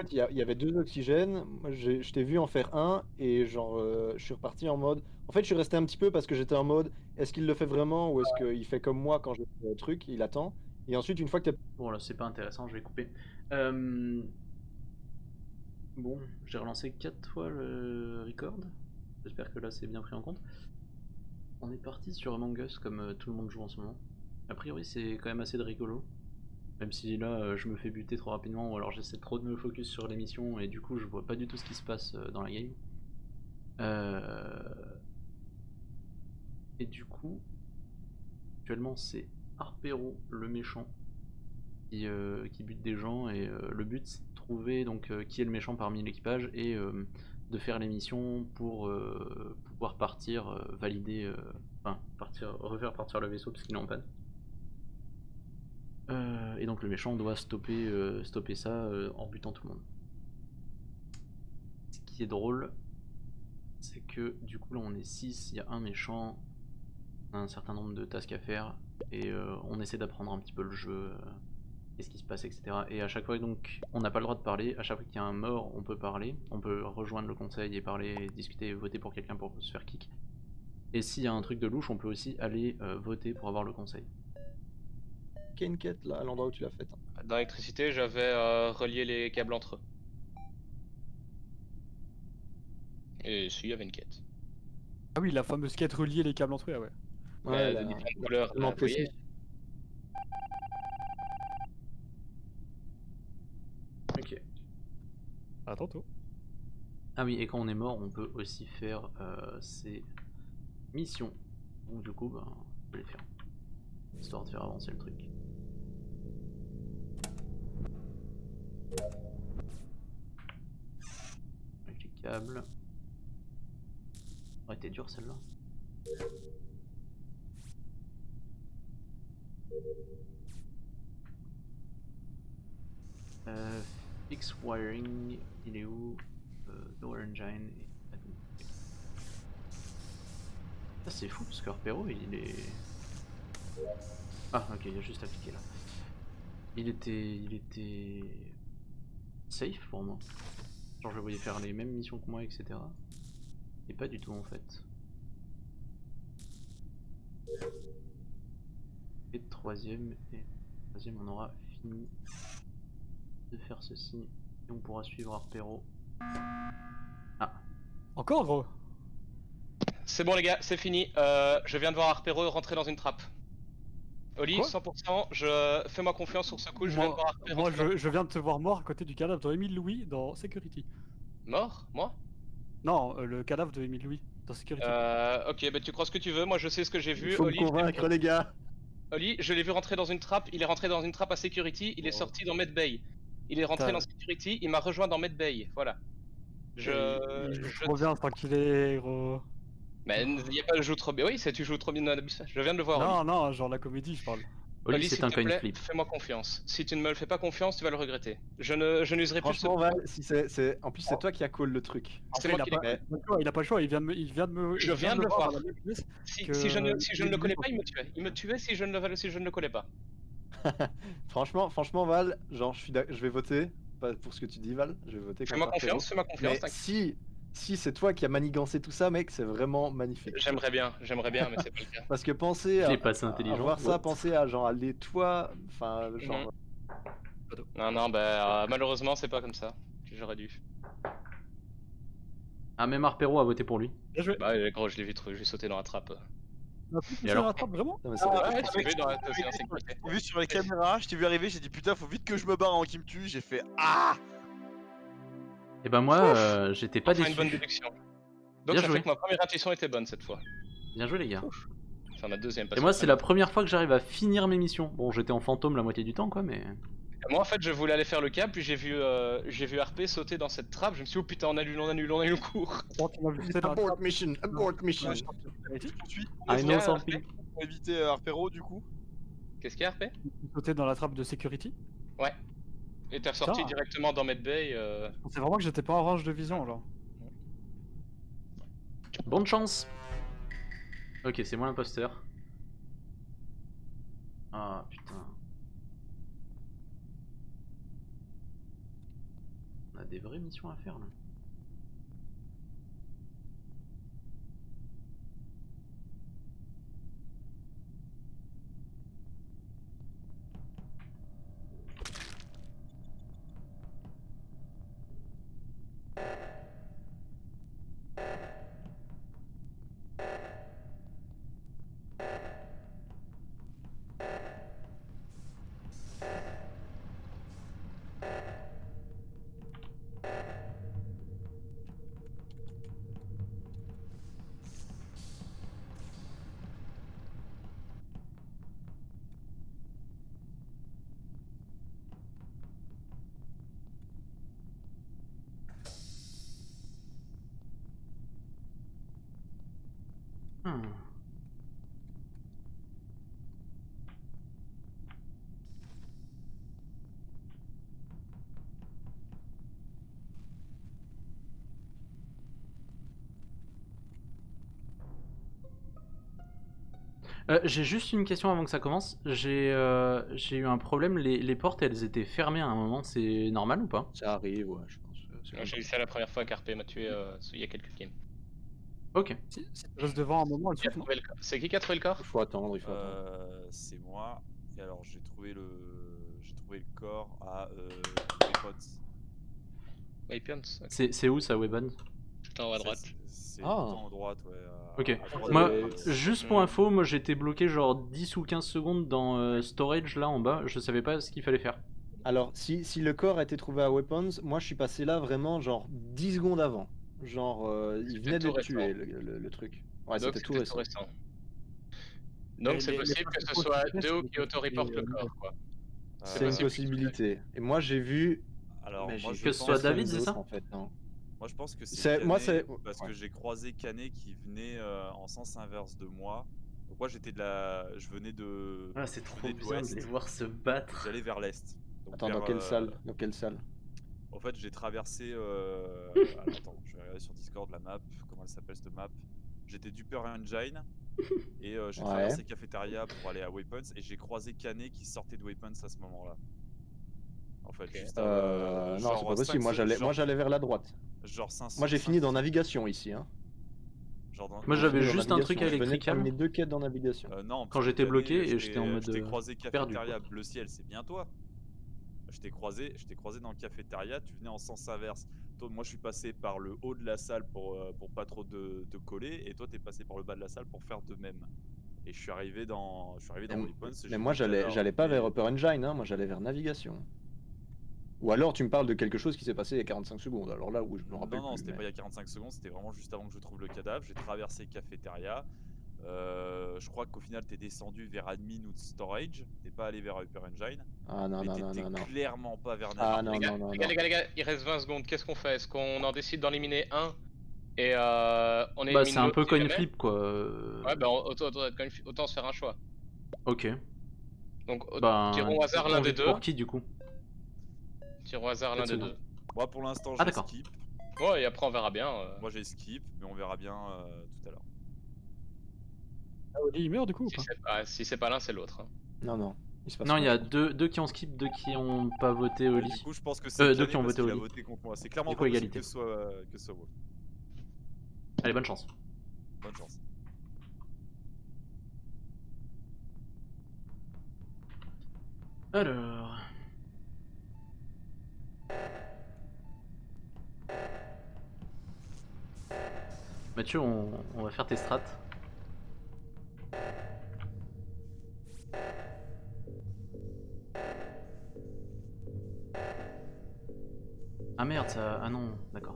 fait, il y avait 2 oxygènes. Moi, je t'ai vu en faire un et genre, je suis reparti en mode en fait, je suis resté un petit peu parce que j'étais en mode: «Est-ce qu'il le fait vraiment ou est-ce qu'il fait comme moi quand j'ai fait le truc?» Il attend et ensuite une fois que tu Bon là c'est pas intéressant, je vais couper. Bon, j'ai relancé 4 fois le record. J'espère que là c'est bien pris en compte. On est parti sur Among Us comme tout le monde joue en ce moment. A priori c'est quand même assez de rigolo. Même si là je me fais buter trop rapidement ou alors j'essaie trop de me focus sur l'émission et du coup je vois pas du tout ce qui se passe dans la game. Euh, Et du coup, actuellement c'est Harpero le méchant qui bute des gens et le but c'est de trouver donc qui est le méchant parmi l'équipage et de faire les missions pour pouvoir partir, valider, enfin partir, refaire partir le vaisseau parce qu'il est en panne. Et donc le méchant doit stopper ça en butant tout le monde. Ce qui est drôle, c'est que du coup là on est 6, il y a un méchant, on a un certain nombre de tasks à faire et on essaie d'apprendre un petit peu le jeu, qu'est-ce qui se passe, etc. Et à chaque fois, donc, on n'a pas le droit de parler. À chaque fois qu'il y a un mort, on peut parler. On peut rejoindre le conseil et parler, discuter, et voter pour quelqu'un pour se faire kick. Et s'il y a un truc de louche, on peut aussi aller voter pour avoir le conseil. as une quête là, à l'endroit où tu l'as faite, hein. Dans l'électricité, j'avais relié les câbles entre eux. Et si, il y avait une quête. Ah oui, la fameuse quête relier les câbles entre eux, ah ouais. Ouais, De différentes il a couleurs, tellement vous voyez. précis. Ok. À tantôt. Ah oui, et quand on est mort, on peut aussi faire ces missions. Donc du coup, ben, on peut les faire. Histoire de faire avancer le truc. Avec les câbles. Ouais, t'es dur celle-là. Fix wiring, il est où? Door engine et admin. Ah, c'est fou parce que Arpero il est. Ah, ok, il a juste appliqué là. Il était safe pour moi. Genre, je le voyais faire les mêmes missions que moi, etc. Et pas du tout en fait. Et troisième, on aura fini de faire ceci. Et on pourra suivre Arpero. Ah, Encore, gros? C'est bon les gars, c'est fini. Je viens de voir Harpero rentrer dans une trappe. Oli, Quoi? 100%, fais-moi confiance sur ce coup, je viens de Moi, voir Harpero moi rentrer dans une je viens de te voir mort à côté du cadavre de Émile Louis dans Security. Mort, moi? Non, le cadavre de Émile Louis dans Security. Ok, bah tu crois ce que tu veux, moi je sais ce que j'ai Il vu. faut me convaincre les gars. Oli, je l'ai vu rentrer dans une trappe, il est rentré dans une trappe à Security, il est Wow. sorti dans Medbay. Il est rentré dans Putain, Security, il m'a rejoint dans Medbay, voilà. il joue Je... trop bien tant qu'il est, gros. Mais il y a pas de joue trop bien. Oui, c'est tu joues trop bien dans l'Abyss. Je viens de le voir, Oli. Non, non, genre la comédie, je parle. Oli, Oli, c'est s'il un te coin plaît, flip. fais-moi confiance. Si tu ne me le fais pas confiance, tu vas le regretter. Je n'userai plus de ce Franchement, Val, pouvoir. si en plus, c'est toi qui as call le truc. En C'est fait, moi qui l'ai. Mais il a pas le choix, Je je viens viens de de le le voir dans la voir. même pièce Si, que si je ne Émile le Louis connais quand pas, il il me tuait. Il me tuait si je ne le connais pas. franchement, Val, genre, je vais voter. Pas pour ce que tu dis, Val. Je vais voter contre Artero. Fais-moi confiance, Mais t'inquiète. si c'est toi qui as manigancé tout ça, mec, c'est vraiment magnifique. J'aimerais bien, mais c'est pas le cas. Parce que penser Je l'ai passé à intelligent. voir ça, What? penser à genre aller toi, enfin, Mhm. genre. Non, non, bah malheureusement, c'est pas comme ça. J'aurais dû. Ah, même Arpero a voté pour lui. Bien joué. Bah, gros, je l'ai vu, je l'ai sauté dans la trappe. On a pu Et pousser dans alors? la trappe, vraiment? Non, mais Ouais, tu l'as vu dans la t'es en sécurité. Je t'ai vu sur les caméras, je t'ai vu arriver, j'ai dit putain, faut vite que je me barre avant qu'il me tue. J'ai fait ah! Et ben moi, j'étais pas Enfin, une bonne déçu. déduction. Donc Bien ça joué. fait que ma première intuition était bonne cette fois. Bien joué les gars. Enfin, ma deuxième, Et parce moi, que c'est la première fois que j'arrive à finir mes missions. Bon, j'étais en fantôme la moitié du temps, quoi, mais. moi en fait je voulais aller faire le cap, puis j'ai vu RP sauter dans cette trappe, je me suis dit oh putain on annule le cours. Bon, tu m'as vu pousser dans la Abort trappe. mission, abort mission. Ouais, je pense que c'est Security. On suit I know Bien, something. pour éviter Harpero du coup. Qu'est-ce qu'il y a RP? Tu sautais dans la trappe de Security. Ouais. Et t'es ressorti Putain. directement dans Medbay. Je pensais vraiment que j'étais pas en range de vision, genre. Bonne chance. Ok, c'est moi l'imposteur. Ah putain. On On a des vraies missions à faire là. Hmm. J'ai juste une question avant que ça commence. J'ai eu un problème. Les portes, elles étaient fermées à un moment. C'est normal ou pas? Ça arrive, ouais, je pense. C'est Moi, comme j'ai eu ça. ça la première fois qu'RP m'a tué il y a quelques games. Ok. Si tu restes devant un moment, elle Qui a s'ouvre, non? trouvé le corps C'est qui a trouvé le corps? Il faut attendre, il faut attendre. C'est moi. Et alors j'ai trouvé le corps à Weapons. Weapons. Ok. C'est où ça, Weapon? Tout en haut à droite. C'est Ah. tout en haut à droite, ouais. Ok. À droite Moi, de Weapons. juste pour info, moi j'étais bloqué genre 10 ou 15 secondes dans storage là en bas. Je savais pas ce qu'il fallait faire. Alors, si le corps a été trouvé à Weapons, moi je suis passé là vraiment genre 10 secondes avant. Genre, il C'était venait tout d'être tué, récent. le truc. Ouais, Donc c'était tout c'était tout récent. récent. Donc c'est Les possible que ce principaux soit suspects, Deo c'est qui auto-reporte le les corps, quoi. C'est une possible. possibilité. Et moi j'ai vu. Alors Mais moi j'ai je Que ce pense soit personne David, c'est d'autre, ça? en fait, non. Moi je pense que C'est- c'est moi, Canet c'est- parce ouais. que j'ai croisé Canet qui venait en sens inverse de moi. Donc moi je venais de Ah, c'est je trop venais de bien de l'ouest les voir se et battre. j'allais vers l'est. Donc Attends, dans quelle salle? Dans quelle salle? En fait, j'ai traversé. Alors attends, je vais regarder sur Discord la map. Comment elle s'appelle cette map? J'étais du Super Engine et j'ai Ouais. traversé Cafétéria pour aller à Weapons et j'ai croisé Canet qui sortait de Weapons à ce moment-là. En fait, Ok. juste Non, c'est genre pas possible. 5 Moi j'allais vers la droite. genre 5 Moi j'ai fini dans navigation ici. Hein. genre dans- Moi J'ai dans- j'avais fini dans juste un truc navigation. à Je venais de Electrical terminer 2 quêtes dans navigation. non, parce quand que j'étais Canet, bloqué et j'étais en mode je t'ai croisé perdu, quoi. Cafétéria Bleu Ciel, c'est bien toi. Je t'ai croisé dans le cafétéria, tu venais en sens inverse. Toi, moi, je suis passé par le haut de la salle pour pas trop te coller, et toi, t'es passé par le bas de la salle pour faire de même. Et je suis arrivé dans Weapons. Mais moi j'allais pas vers Upper Engine, hein. Moi j'allais vers navigation. Ou alors tu me parles de quelque chose qui s'est passé il y a 45 secondes. Alors là où je me rappelle Non, plus. c'était mais- pas il y a 45 secondes, c'était vraiment juste avant que je trouve le cadavre. J'ai traversé cafétéria. Je crois qu'au final, t'es descendu vers admin ou storage. T'es pas allé vers Upper Engine. Ah non, Mais non, non, t'étais non, non. clairement pas vers Ah navigation. non, Les gars, non, non, les gars, non. les gars, il reste 20 secondes. Qu'est-ce qu'on fait? Est-ce qu'on en décide d'en éliminer un et on Bah, élimine c'est un l'autre peu si coin jamais? flip quoi. Ouais, bah autant se faire un choix. Ok. Donc Bah, tirons au hasard l'un des deux. pour qui du coup? Tirons au hasard l'un des deux. Moi, pour l'instant, Ah, j'ai d'accord. skip. Ouais, et après on verra bien. Moi, j'ai skip, mais on verra bien tout à l'heure. Ah, Oli, il meurt du coup ou pas? Si c'est pas l'un, c'est l'autre. Hein. Non, non. Il se passe Non, il y rien, a je pense. deux qui ont skip, deux qui ont pas voté Oli. Du coup, je pense que c'est deux Canet qui ont parce voté qu'il a Oli. voté contre moi. C'est clairement Du pas coup, possible égalité. que ce soit Wolf. Allez, bonne chance. Bonne chance. Alors. Mathieu, on va faire tes strats. Ah merde, ça. Ah non, d'accord.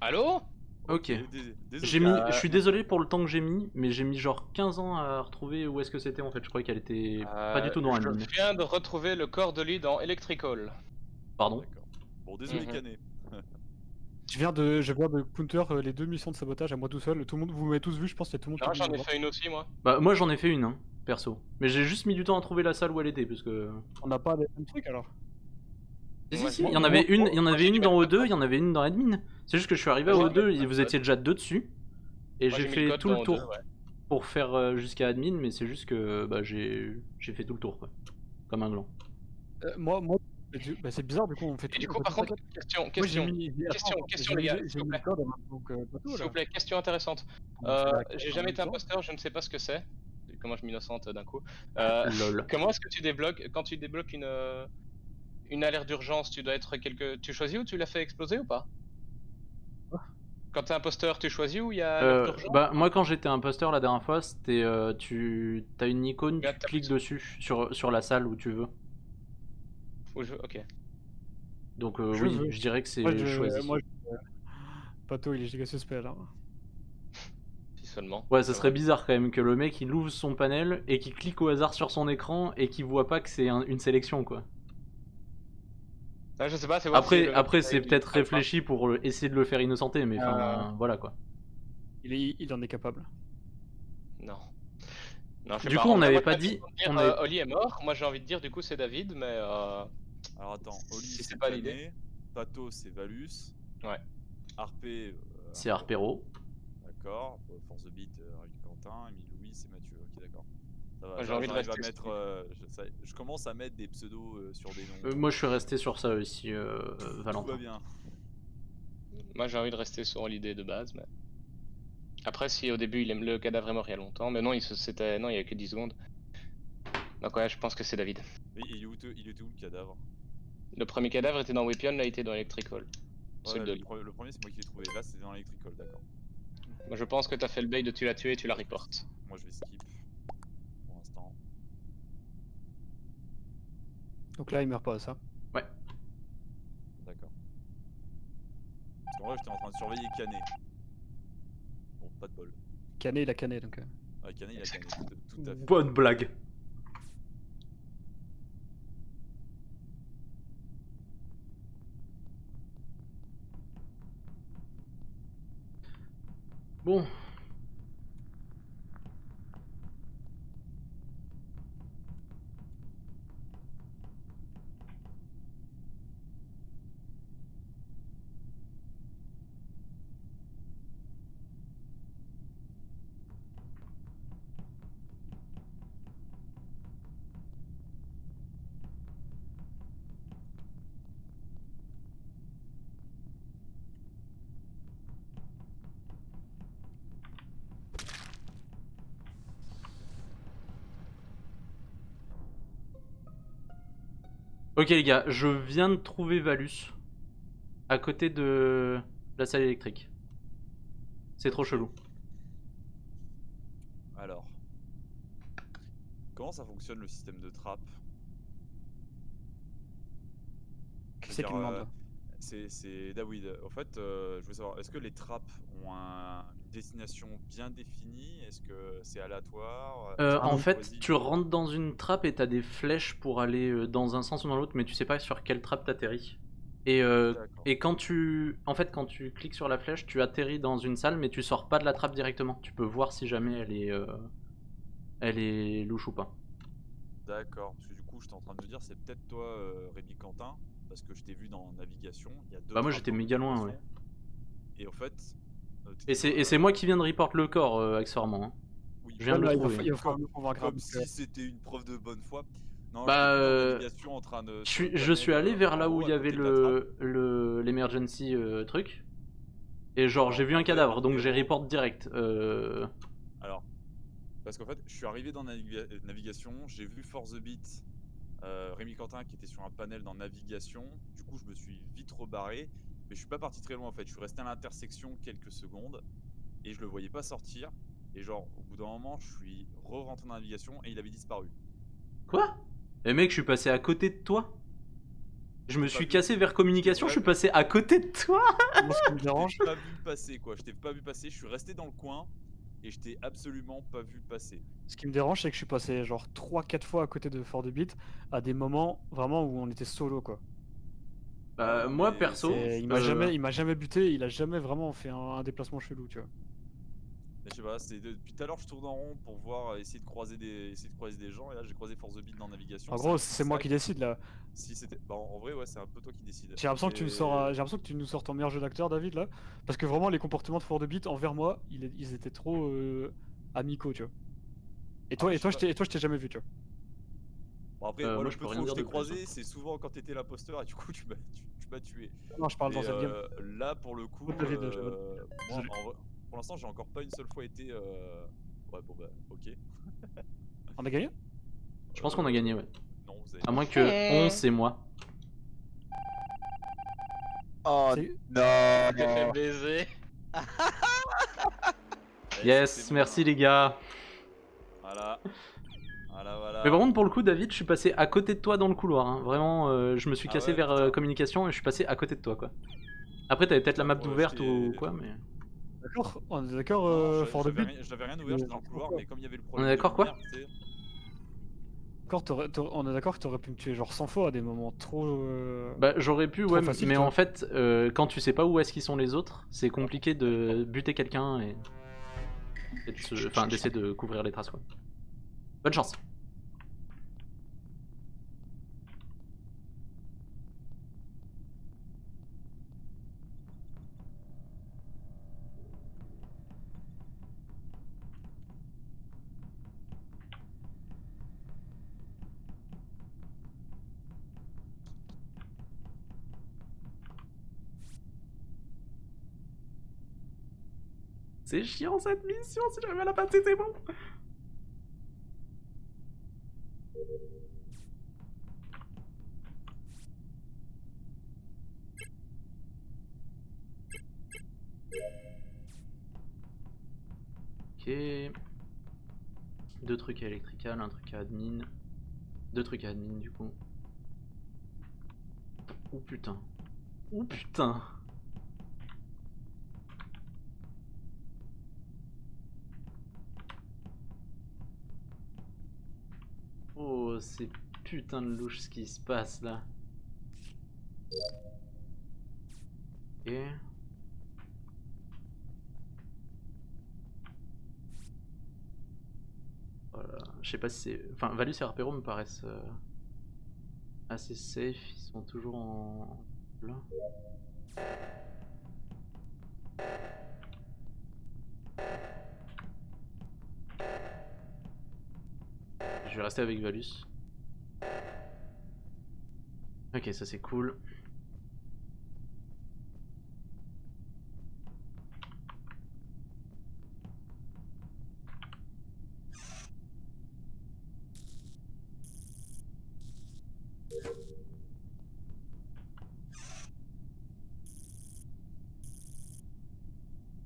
Allô? Ok. Désolé. Je suis désolé pour le temps que j'ai mis, mais j'ai mis genre 15 ans à retrouver où est-ce que c'était en fait. Je croyais qu'elle était pas du tout dans Je admin. viens de retrouver le corps de lit dans Electrical. Pardon. D'accord. Bon, désolé, Mhm. Canet. Je viens de counter les 2 missions de sabotage à moi tout seul. Tout le monde, vous m'avez tous vu, je pense qu'il y a tout le monde Non, qui a j'en vu ai me fait une aussi, moi. Bah moi j'en ai fait une, hein, perso. Mais j'ai juste mis du temps à trouver la salle où elle était, parce que... voir. On n'a pas les mêmes trucs alors. Si, Moi, si, j'ai- il y en avait une, il y en moi, avait j'ai une dû dans mettre O2, il y en avait une dans admin. C'est juste que je suis arrivé à Moi, j'ai O2 mis et le vous étiez déjà deux dessus. Et Moi, j'ai j'ai mis le fait code tout le dans tour O2, ouais. pour faire jusqu'à admin, mais c'est juste que bah, j'ai fait tout le tour, quoi. Comme un gland. Moi, c'est bizarre, du coup, on fait Et du tout, on coup, fait par tout ça. contre, question, Moi, j'ai question, mis. question, Attends, question, les gars, s'il j'ai vous mis le plaît. code, donc bateau S'il là. vous plaît, question intéressante. On fait la quête J'ai en jamais même été temps. imposteur, je ne sais pas ce que c'est. Comment je m'innocente d'un coup. Lol. Comment est-ce que tu débloques quand tu débloques une alerte d'urgence, tu dois être tu choisis où tu l'as fait exploser ou pas? Quand t'es imposteur, tu choisis où il y a alerte d'urgence? Bah moi quand j'étais imposteur la dernière fois, c'était tu as une icône, Bien, tu t'as cliques plus- dessus sur la salle où tu veux. Ok. Donc Je oui, veux. je dirais que Moi, c'est choisi. Pato, il est giga suspect là. Si seulement. Ouais, ça c'est serait vrai. bizarre quand même que le mec il ouvre son panel et qu'il clique au hasard sur son écran et qu'il voit pas que c'est une sélection quoi. Ah, je sais pas, c'est voir si le mec Après c'est il peut-être triche pas. réfléchi pour essayer de le faire innocenter, mais enfin voilà quoi. Il en est capable. Non. Non, je sais Du pas. coup En on vrai, n'avait moi, pas j'ai dit, envie de on dire, avait... Oli est mort. Moi, j'ai envie de dire, du coup, c'est David, mais Alors attends, Oli si c'est c'est pas l'idée. Canet, Pato c'est Valus, Ouais. Harpé. C'est Harpero. D'accord. Force de Beat, Rémi Quentin, Émile Louis, c'est Mathieu. Ok, d'accord. Ça va, Moi, j'ai envie de j'arrive à rester mettre. sur- Je commence à mettre des pseudos sur des noms. Moi je suis resté sur ça aussi, Tout va Valentin. bien. Moi, j'ai envie de rester sur l'idée de base, mais après, si au début le cadavre est mort il y a longtemps, mais non, non, il y a que 10 secondes. Donc ouais, je pense que c'est David. Mais il était où le cadavre? Le premier cadavre était dans Weapon, là, il était dans Electrical. Celui Ouais, de le, Oli. le premier c'est moi qui l'ai trouvé. Là c'était dans l'Electrical, d'accord. Moi, je pense que t'as fait le bait de tu l'as tué et tu la reportes. Moi je vais skip pour l'instant. Donc là, il meurt pas, ça. Ouais. D'accord. Parce qu'en vrai j'étais en train de surveiller Canet. Bon, pas de bol. Canet, il a cané donc. Ouais, Canet il a Canet, tout à fait. Bonne blague. Bon. Ok les gars, je viens de trouver Valus à côté de la salle électrique. C'est trop chelou. Alors. Comment ça fonctionne le système de trappe? Qui c'est qui demande là C'est David. En fait, je veux savoir, est-ce que les trappes ont une destination bien définie? Est-ce que c'est aléatoire? En Est-ce que fait, choisis tu rentres dans une trappe et t'as des flèches pour aller dans un sens ou dans l'autre, mais tu sais pas sur quelle trappe t'atterris. D'accord. Et quand quand tu cliques sur la flèche, tu atterris dans une salle, mais tu sors pas de la trappe directement. Tu peux voir si jamais elle est louche ou pas. D'accord. Parce que du coup, j'étais en train de me dire, c'est peut-être toi, Rémi Quentin, parce que je t'ai vu dans navigation. Il y a deux Bah moi trappes j'étais dans méga l'autre loin, ouais. direction. Et en fait, Et c'est moi qui viens de report le corps, accessoirement. Hein. oui, Je viens de Là, le il va, trouver. il va falloir me convaincre. comme parce si que- c'était une preuve de bonne foi. Non, Bah, je t'ai vu dans navigation en train de. sur le Je suis panel, allé vers en là où haut, il y à avait côté de la trappe. l'emergency truc. Et genre Alors, j'ai vu en un vrai, cadavre, donc j'ai Véro- report direct. Alors, parce qu'en fait, je suis arrivé dans navigation, j'ai vu Force the Beat, Rémi Quentin qui était sur un panel dans navigation. Du coup, je me suis vite rebarré, mais je suis pas parti très loin en fait. Je suis resté à l'intersection quelques secondes et je le voyais pas sortir. Et genre, au bout d'un moment, je suis re-rentré dans navigation et il avait disparu. Quoi? Eh mec, je suis passé à côté de toi? Je me J'ai pas suis vu- cassé vers communication, je suis Ouais. passé à côté de toi. Moi, ce qui me Je dérange, t'ai pas vu passer quoi, je t'ai pas vu passer, je suis resté dans le coin et je t'ai absolument pas vu passer. c'est que je suis passé genre 3-4 fois à côté de Fort de Beat à des moments vraiment où on était solo quoi. Bah, non, moi mais perso, Et il m'a jamais buté, il a jamais vraiment fait un déplacement chelou, tu vois. Mais je sais pas, depuis tout à l'heure je tourne en rond pour voir, essayer de croiser des gens et là j'ai croisé Force the Beat dans navigation. En c'est gros, un c'est moi qui zigzag. décide là. Si c'était. Bah en vrai ouais c'est un peu toi qui décide. J'ai l'impression que tu me sors, j'ai l'impression que tu nous sors ton meilleur jeu d'acteur, David, là. Parce que vraiment, les comportements de Fort de Beat envers moi, ils étaient trop amicaux, tu vois. Et toi, Après, et je toi, sais je t'ai jamais vu, tu vois. Bon après moi moi le je peu peux de rien fois où je dire t'ai de plus. croisé c'est souvent quand t'étais l'imposteur et du coup tu m'as tué. Non, je parle dans Mais cette game. là pour le coup, Oh, David, je te moi désolé. pour l'instant j'ai encore pas une seule fois été. Ouais bon bah ok. On a gagné? Je pense qu'on a gagné, ouais. Non vous avez À pas moins gagné. que 11 c'est moi. Oh C'est- non. Je t'ai fait baiser. Eh, Yes, c'était merci moi. les gars. Voilà. Voilà. Mais par contre, pour le coup, David, je suis passé à côté de toi dans le couloir. Hein. Vraiment, je me suis Ah cassé ouais, vers putain. communication et je suis passé à côté de toi, quoi. Après, t'avais peut-être la map Putain, d'ouverte ou quoi, mais. D'accord, on est d'accord, Non, Fort de Beat. j'avais rien ouvert, j'étais dans le couloir, mais comme il y avait le On problème est de d'accord, quoi? lumière, tu sais. D'accord, on est d'accord que t'aurais pu me tuer genre 100 fois à des moments trop. Bah, j'aurais pu, Trop ouais, facile, mais toi. en fait, quand tu sais pas où est-ce qu'ils sont les autres, c'est compliqué de buter quelqu'un et d'essayer de couvrir les traces, quoi. Bonne chance. C'est chiant cette mission, si j'arrive à la passer, c'est bon. Ok. 2 trucs à électrical, un truc à admin. 2 trucs à admin du coup. Oh putain. Oh putain. Oh, c'est putain de louche ce qui se passe là. Ok. Voilà. Je sais pas si c'est. Enfin, Valus et Harpero me paraissent assez safe. Ils sont toujours en. Là. Je vais rester avec Valus. Ok, ça c'est cool.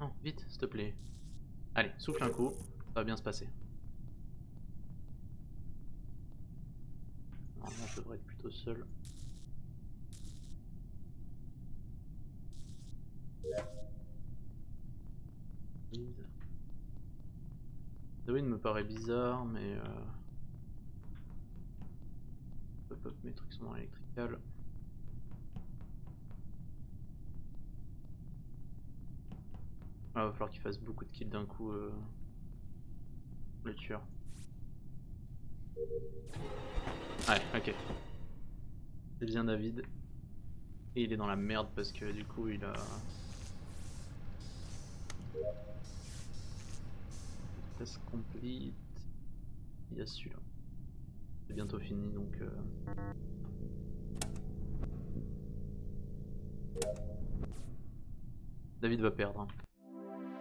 Non, vite, s'il te plaît. Allez, souffle un coup, ça va bien se passer. Normalement, je devrais être plutôt seul. Dawin me paraît bizarre, mais hop hop, mes trucs sont dans l'électrical. Ah, va falloir qu'il fasse beaucoup de kills d'un coup, le tueur. Ouais, ok. C'est bien David. Et il est dans la merde parce que du coup il a... Test complete. Il y a celui-là. C'est bientôt fini donc... David va perdre. Hein.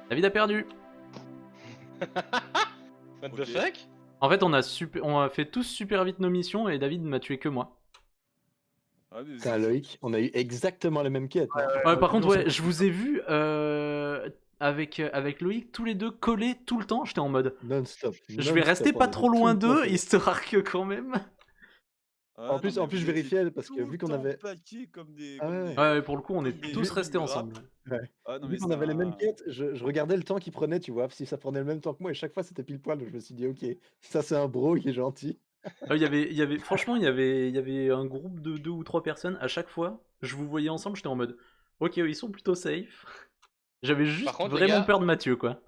David a perdu. What the Ok. fuck? En fait on a fait tous super vite nos missions et David m'a tué que moi. Ah, mais Putain, Loïc, on a eu exactement les mêmes quêtes. hein. Ouais, par contre, non, ouais, c'est- je vous ai vu avec Loïc tous les deux collés tout le temps. J'étais en mode. Non-stop. Je vais rester pas trop loin d'eux, histoire que quand même. En plus, je vérifiais parce que vu qu'on avait. Paqués comme des. Ah ouais. Ouais, pour le coup, on comme est des tous vieux restés rats. ensemble. Ouais. Ah non, Vu mais qu'on c'est avait les mêmes un- quêtes, je regardais le temps qu'il prenait, tu vois, si ça prenait le même temps que moi, et chaque fois c'était pile poil, donc je me suis dit, ok, ça c'est un bro, il est gentil. Franchement, il y avait un groupe de 2 ou 3 personnes. À chaque fois, je vous voyais ensemble, j'étais en mode, ok, ils sont plutôt safe. J'avais Par juste contre, les vraiment gars, peur de Mathieu, quoi.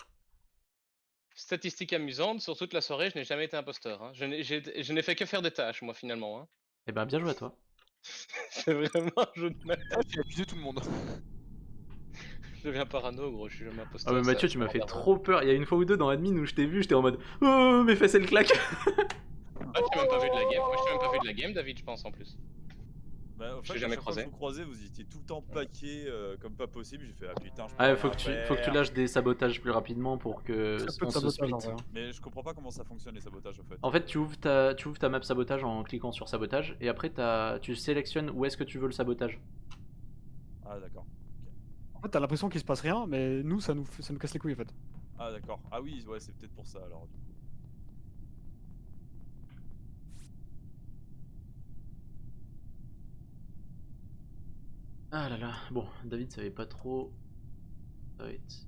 statistique amusante, sur toute la soirée, je n'ai jamais été imposteur. Hein. Je n'ai fait que faire des tâches, moi, finalement. Hein. Eh ben, bien joué à toi. C'est vraiment un jeu de merde. Ah, j'ai accusé tout le monde. Je deviens parano, gros, je suis jamais Ah, imposteur. mais ça- Mathieu, ça tu m'as fait m'emmerde. trop peur. Il y a une fois ou deux dans Admin où je t'ai vu, j'étais en mode, oh, mes fesses elles claquent. Ah, tu n'as même pas vu de la game. Moi, je t'ai même pas vu de la game, David, je pense, en plus. Bah, en Je t'ai fait, jamais à chaque fois que croisé. je vous croisais, vous étiez tout le temps paqués comme pas possible. J'ai fait ah putain, je peux Ah, rien faut que tu faire. lâches des sabotages plus rapidement pour que Très peu on de se sabotage en split. vrai. Hein. Mais je comprends pas comment ça fonctionne les sabotages en fait. En fait, tu ouvres ta map sabotage en cliquant sur sabotage et après tu sélectionnes où est-ce que tu veux le sabotage. Ah d'accord. En fait, t'as l'impression qu'il se passe rien, mais nous, ça nous casse les couilles en fait. Ah d'accord. Ah oui, ouais, c'est peut-être pour ça alors. Du coup. Ah là là, bon, David savait pas trop. Ça va être.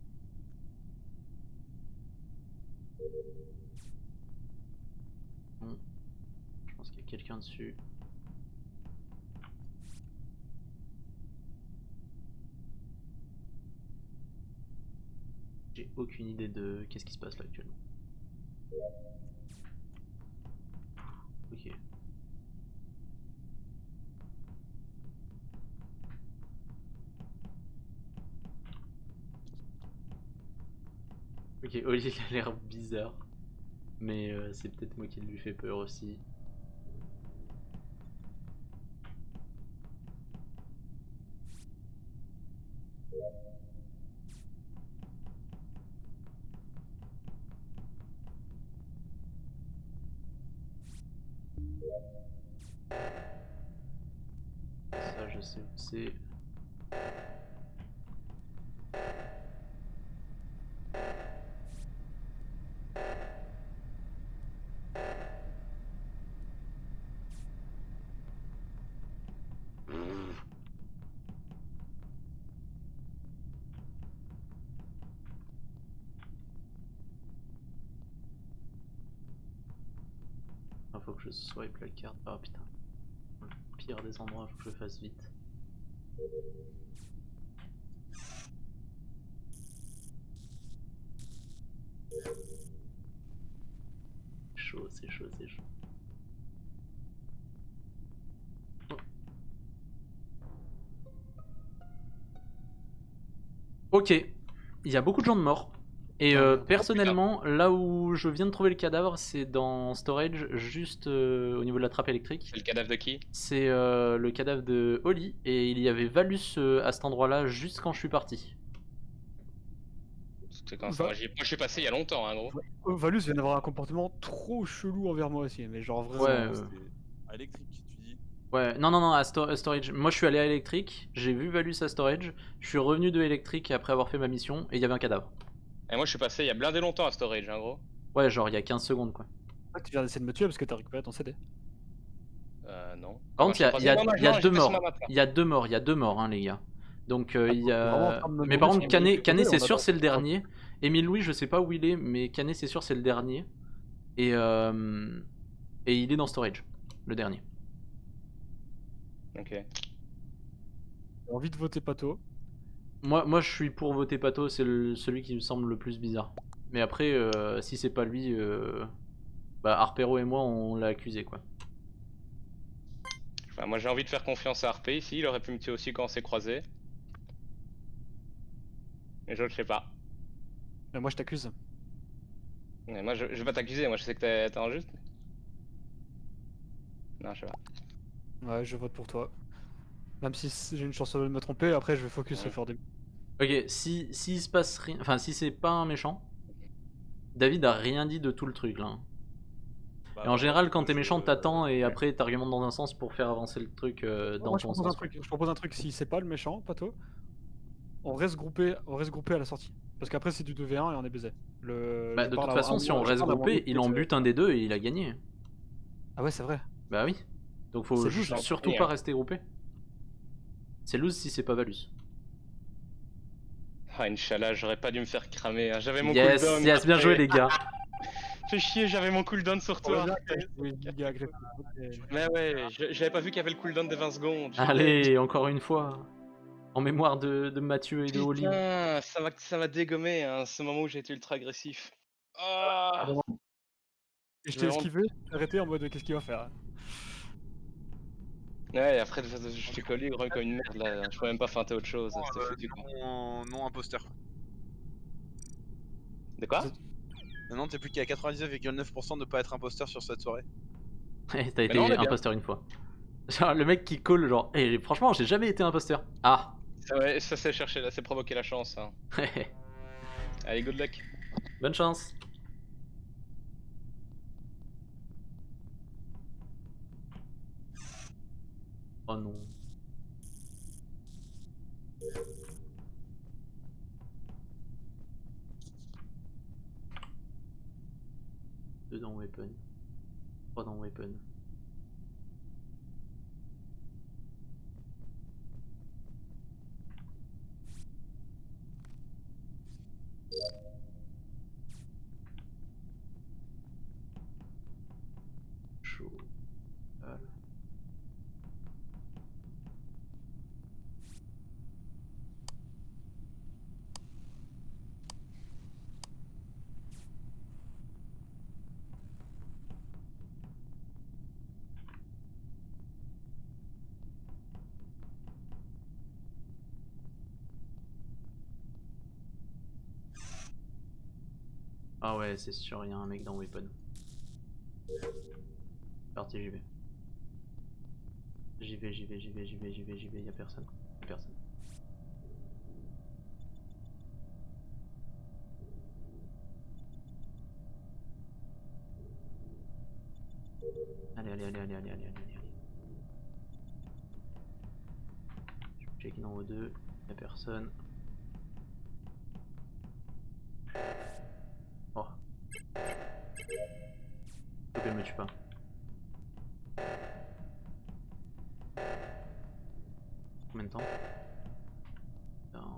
Bon, je pense qu'il y a quelqu'un dessus. J'ai aucune idée de qu'est-ce qui se passe là actuellement. Ok. Ok, Oli il a l'air bizarre. Mais c'est peut-être moi qui lui fais peur aussi. Ça je sais où c'est. Ah, faut que je swipe la carte. Ah putain. Le pire des endroits, faut que je le fasse vite. Chaud, c'est chaud, c'est chaud. Ok, il y a beaucoup de gens de morts. Et personnellement, là où je viens de trouver le cadavre, c'est dans storage, juste au niveau de la trappe électrique. C'est le cadavre de qui? C'est le cadavre de Oli, et il y avait Valus à cet endroit-là juste quand je suis parti. C'est quand ça? Moi, je suis passé il y a longtemps, hein, gros. Valus vient d'avoir un comportement trop chelou envers moi aussi, mais genre vraiment. Ouais, C'était à électrique, tu dis. ouais, non, à storage. Moi je suis allé à électrique, j'ai vu Valus à storage, je suis revenu de électrique après avoir fait ma mission, et il y avait un cadavre. Et moi, je suis passé il y a blindé longtemps à storage, hein, gros. Ouais, genre il y a 15 secondes quoi. Tu viens d'essayer de me tuer parce que t'as récupéré ton CD. Non. Par contre, il y a deux morts. Il Il y a deux morts, hein, les gars. Donc il y vraiment en a. train de me Mais par demander contre, si on est Canet on c'est a sûr pas- c'est le dernier. Émile Louis, je sais pas où il est, mais Canet c'est sûr c'est le dernier. Et il est dans storage, le dernier. Ok. J'ai envie de voter Pato. Moi je suis pour voter Pato, c'est celui qui me semble le plus bizarre. Mais après, si c'est pas lui, bah Harpero et moi on l'a accusé quoi. Enfin, moi, j'ai envie de faire confiance à RP ici. Il aurait pu me tuer aussi quand on s'est croisés. Mais je sais pas. Mais moi je t'accuse. Mais moi, je vais pas t'accuser. Moi, je sais que t'es injuste. Non, je sais pas. Ouais, je vote pour toi. Même si j'ai une chance de me tromper, après je vais focus sur faire des. Ok, si se passe rien, enfin si c'est pas un méchant, David a rien dit de tout le truc là. Bah, Et en général, quand t'es je- méchant, t'attends et après t'argumentes dans un sens pour faire avancer le truc dans Moi je ton propose un sens. truc. Je propose un truc. Si c'est pas le méchant, Pato, on reste groupé à la sortie. Parce qu'après c'est du 2v1 et on est baisé. Bah, je de parle toute à- façon, à si moi- on je reste parle à mon groupé, équipe, il en bute un des deux et il a gagné. Ah ouais, c'est vrai. Bah oui. Donc faut C'est loose, là. surtout Oui, pas hein. rester groupé. C'est loose si c'est pas Valus. Ah, Inch'Allah, j'aurais pas dû me faire cramer. Hein. J'avais mon Yes, cooldown. yes, bien après. joué les gars. Fais chier, j'avais mon cooldown sur toi. Oui, giga agressif. Ok. Mais ouais, j'avais pas vu qu'il y avait le cooldown de 20 secondes. Allez, encore une fois. En mémoire de Mathieu et de Oli. Putain, ça m'a dégommé, hein, ce moment où j'ai été ultra agressif. Ah, Et je Je t'ai me rends- esquivé, je t'ai arrêté en mode qu'est-ce qu'il va faire? Ouais, et après, je t'ai collé gros, comme une merde là. Je pouvais même pas feinter autre chose. C'était foutu quoi. Non imposteur. De quoi? Maintenant, t'es plus qu'à 99,9% de pas être imposteur sur cette soirée. T'as été non, on est bien. imposteur une fois. Genre le mec qui call genre, franchement j'ai jamais été imposteur. Ah. Ouais, ça c'est chercher là, c'est provoquer la chance. Hein. Allez, good luck. Bonne chance. Oh non. Deux dans weapon. 3 dans weapon. Chaud. Voilà. Ah ouais, c'est sûr, il y a un mec dans weapon. Parti, j'y vais. J'y vais, y a personne. Y a personne. Allez. Je check in en O2, y a personne. Oh. Faut qu'elle me tue pas. Combien de temps? Dans...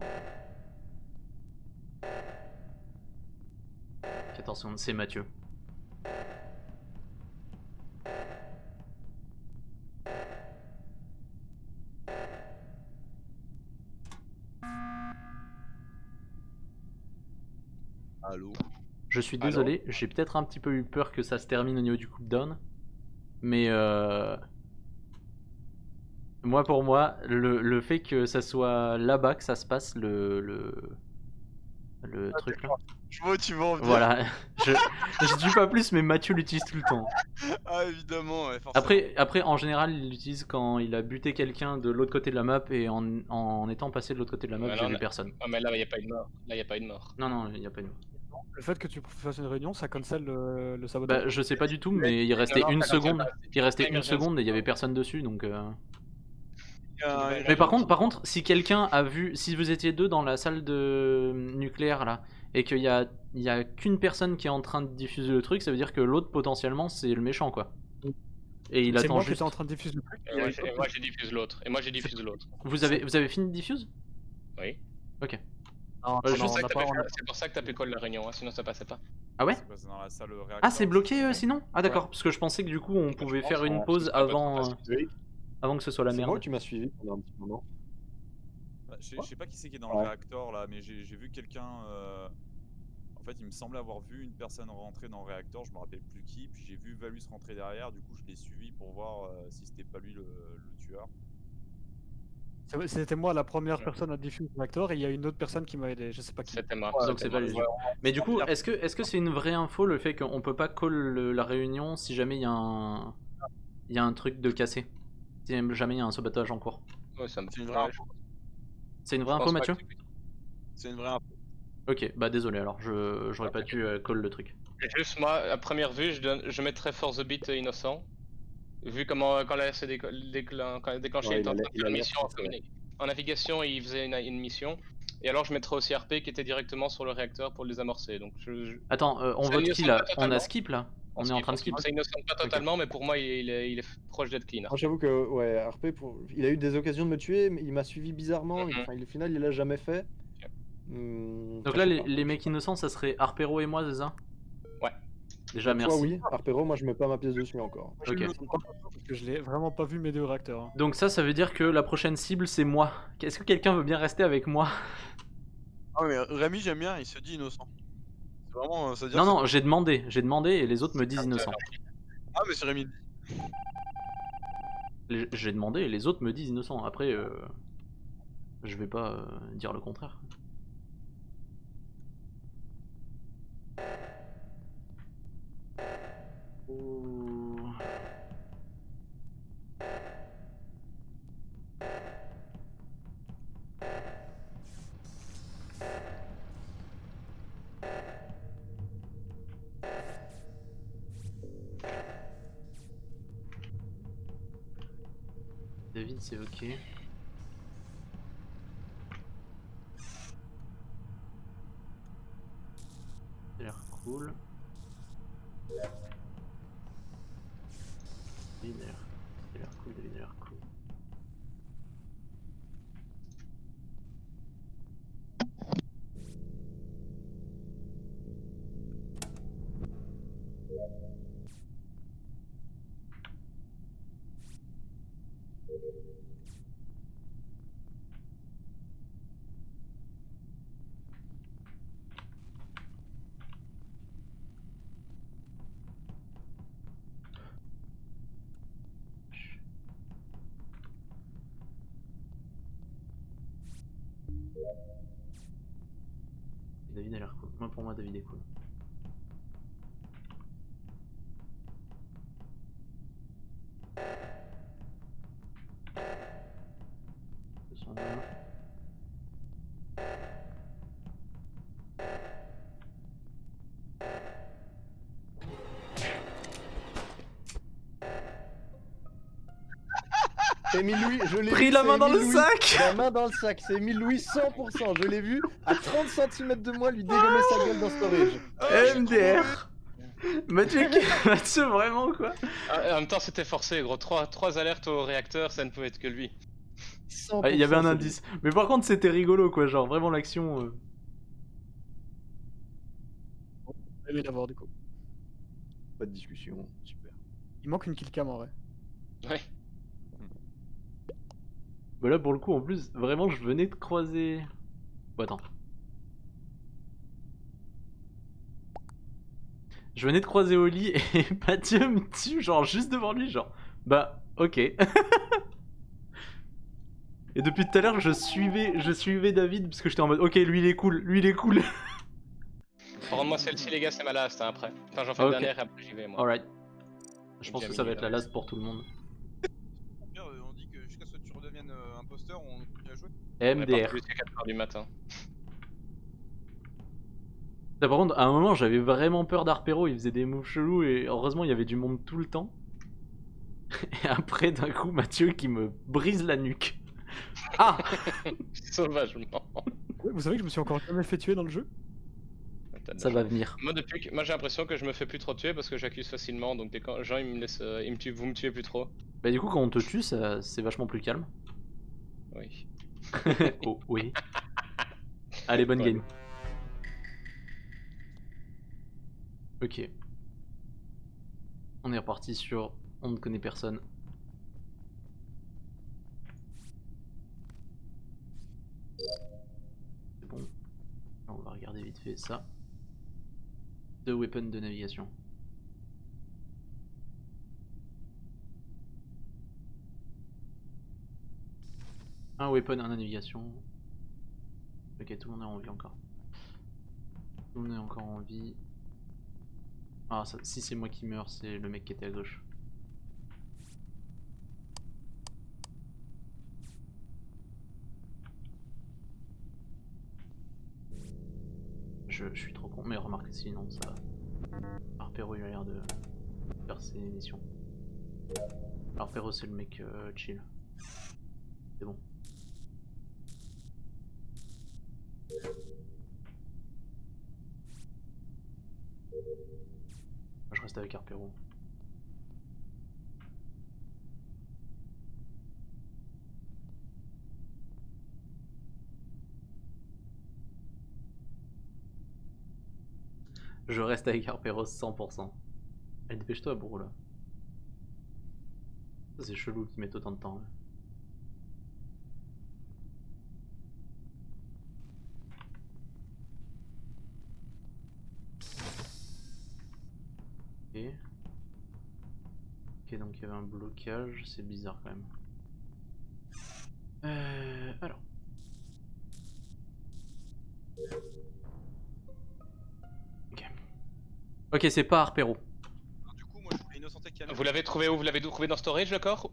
14 secondes, c'est Mathieu. Allô. Je suis désolé, j'ai peut-être un petit peu eu peur que ça se termine au niveau du cooldown. Mais moi pour moi, le fait que ça soit là-bas que ça se passe, le truc là. Je vois où tu vas en venir. Voilà, je dis pas plus, mais Mathieu l'utilise tout le temps. Ah évidemment, ouais, forcément. Après, en général, il l'utilise quand il a buté quelqu'un de l'autre côté de la map et en étant passé de l'autre côté de la map, Ouais, j'ai non, vu personne. Ah, mais là, il y a pas eu de mort. Là, il y a pas eu de mort. Non, il n'y a pas de mort. Le fait que tu fasses une réunion, ça cancelle le sabotage? Bah, je sais pas du tout, mais il restait non, une ça cancelle seconde. pas. Il restait Pas une emergency. seconde et il y avait personne dessus, donc. Ouais, Mais par contre, si quelqu'un a vu, si vous étiez deux dans la salle de nucléaire là, et qu'il y a qu'une personne qui est en train de diffuser le truc, ça veut dire que l'autre potentiellement c'est le méchant quoi. Et il C'est attend moi qui juste. étais en train de diffuser le truc. Et moi, j'ai diffuse l'autre. Et moi, j'ai diffuse l'autre. Vous avez fini de diffuse? Oui. Ok. Non, Ouais, C'est je pour on ça n'a que pas. c'est pour ça que t'as pu call la réunion, hein, sinon ça passait pas. Ah ouais? C'est passé dans la salle réacteur. Ah c'est bloqué Ouais. sinon? Ah d'accord, parce que je pensais que du coup on pouvait pense, faire une ouais, pause c'est pas trop avant, facile. avant que ce soit la C'est moi merde. ou tu m'as suivi pendant un petit moment? Je sais pas qui c'est qui est dans Ouais. le réacteur là, mais j'ai vu quelqu'un. En fait, il me semblait avoir vu une personne rentrer dans le réacteur, je me rappelle plus qui, puis j'ai vu Valus rentrer derrière, du coup je l'ai suivi pour voir si c'était pas lui le tueur. C'était moi la première personne à diffuser le réacteur et il y a une autre personne qui m'a aidé, je sais pas qui. C'était moi. Donc c'est pas lui. Mais du coup, est-ce que c'est une vraie info le fait qu'on peut pas call la réunion si jamais il y a un truc de cassé? Si jamais il y a un sabotage en cours? Ouais, ça me C'est une vraie info. C'est une vraie Je info pense pas Mathieu? que- C'est une vraie info. Ok, bah désolé alors, j'aurais pas dû call le truc. Juste moi, à première vue, je mettrais For the Beat innocent. Vu comment quand la RC déclenché, Ouais, il était en train de il faire a une l'air mission stressé, en navigation, il faisait une mission. Et alors je mettrais aussi RP qui était directement sur le réacteur pour les amorcer. Donc Attends, on Ça vote n'y qui ressemble là? pas On a totalement. skip là? On est en train de skip. Ça innocente pas totalement, mais pour moi, il est proche d'être clean. Moi, j'avoue que, ouais, RP, il a eu des occasions de me tuer, mais il m'a suivi bizarrement. Mhm. Enfin, au final, il l'a jamais fait. Donc enfin, là, je sais pas. les mecs innocents, ça serait Arpero et moi, c'est ça? Ouais. Déjà, Toi, merci. oui. Arpero, moi, je mets pas ma pièce dessus encore. Moi, je Ok. me sens pas parce que je l'ai vraiment pas vu m'aider au réacteur. Hein. Donc ça veut dire que la prochaine cible, c'est moi. Est-ce que quelqu'un veut bien rester avec moi? Ah mais Rémi j'aime bien, il se dit innocent. C'est vraiment, ça veut dire Non, que non, j'ai demandé et les autres me disent innocent. Ah mais c'est Rémi. J'ai demandé et les autres me disent innocent. Après, je vais pas dire le contraire. Oh. David, c'est ok. Ça a l'air cool. David a l'air cool, David a l'air cool. David a l'air cool. Moi, pour moi, David est cool. Ils sont là. C'est Émile Louis, je l'ai Pris vu, la c'est main dans Émile le Louis. sac. La main dans le sac, c'est Émile Louis 100%. Je l'ai vu à 30 cm de moi lui dégommer sa gueule dans storage. MDR. Mathieu, Mathieu, vraiment quoi? Ah, en même temps, c'était forcé, gros. 3 alertes au réacteur, ça ne pouvait être que lui. 100%, Il y avait un c'est lui. indice. Mais par contre, c'était rigolo quoi. Genre, vraiment l'action. Je vais l'avoir du coup. Pas de discussion, super. Il manque une killcam en vrai. Ouais. Bah là, pour le coup, en plus, vraiment, je venais de croiser. Bon, attends. Je venais de croiser Oli et Mathieu me tue, genre, juste devant lui, genre. Bah, ok. Et depuis tout à l'heure, je suivais David parce que j'étais en mode, ok, lui il est cool, lui il est cool. Rends-moi celle-ci, les gars, c'est ma last hein, après. Enfin, j'en fais Ok. une dernière et après j'y vais, moi. Alright. Je pense Bien que ça va mis, être la last pour tout le monde. On dit que jusqu'à ce que tu redeviennes imposteur, on continue à jouer. On est pas MDR. plus jusqu'à 4h du matin. Par contre, à un moment, j'avais vraiment peur d'Arpero, il faisait des moves chelous et heureusement, il y avait du monde tout le temps. Et après, d'un coup, Mathieu qui me brise la nuque. Ah! Sauvagement. Ouais, vous savez que je me suis encore jamais fait tuer dans le jeu? Ça va venir. Moi j'ai l'impression que je me fais plus trop tuer parce que j'accuse facilement, donc dès quand les gens ils me laissent, ils me tuent, vous me tuez plus trop. Bah, du coup, quand on te tue, c'est vachement plus calme. Oui. Oh, oui. Allez, bonne Ouais. game. Ok. On est reparti sur on ne connaît personne. C'est bon. On va regarder vite fait ça. 2 weapons de navigation. Un weapon, un navigation. Ok, tout le monde est en vie encore. Tout le monde est encore en vie. Ah, ça, si c'est moi qui meurs, c'est le mec qui était à gauche. Je suis trop con, mais remarque sinon ça va. Arpero il a l'air de faire ses missions. Arpero c'est le mec chill. C'est bon. Je reste reste avec Arpero. Je reste avec Arpero 100%. Allez, dépêche-toi, bro, là. Ça, c'est chelou qu'ils mettent autant de temps. Là. Ok. Ok, donc il y avait un blocage, c'est bizarre quand même. Alors. Ok. Ok, c'est pas Arpero. Du coup, moi je voulais innocenter Cano. Vous l'avez trouvé où? Vous l'avez trouvé dans storage le corps?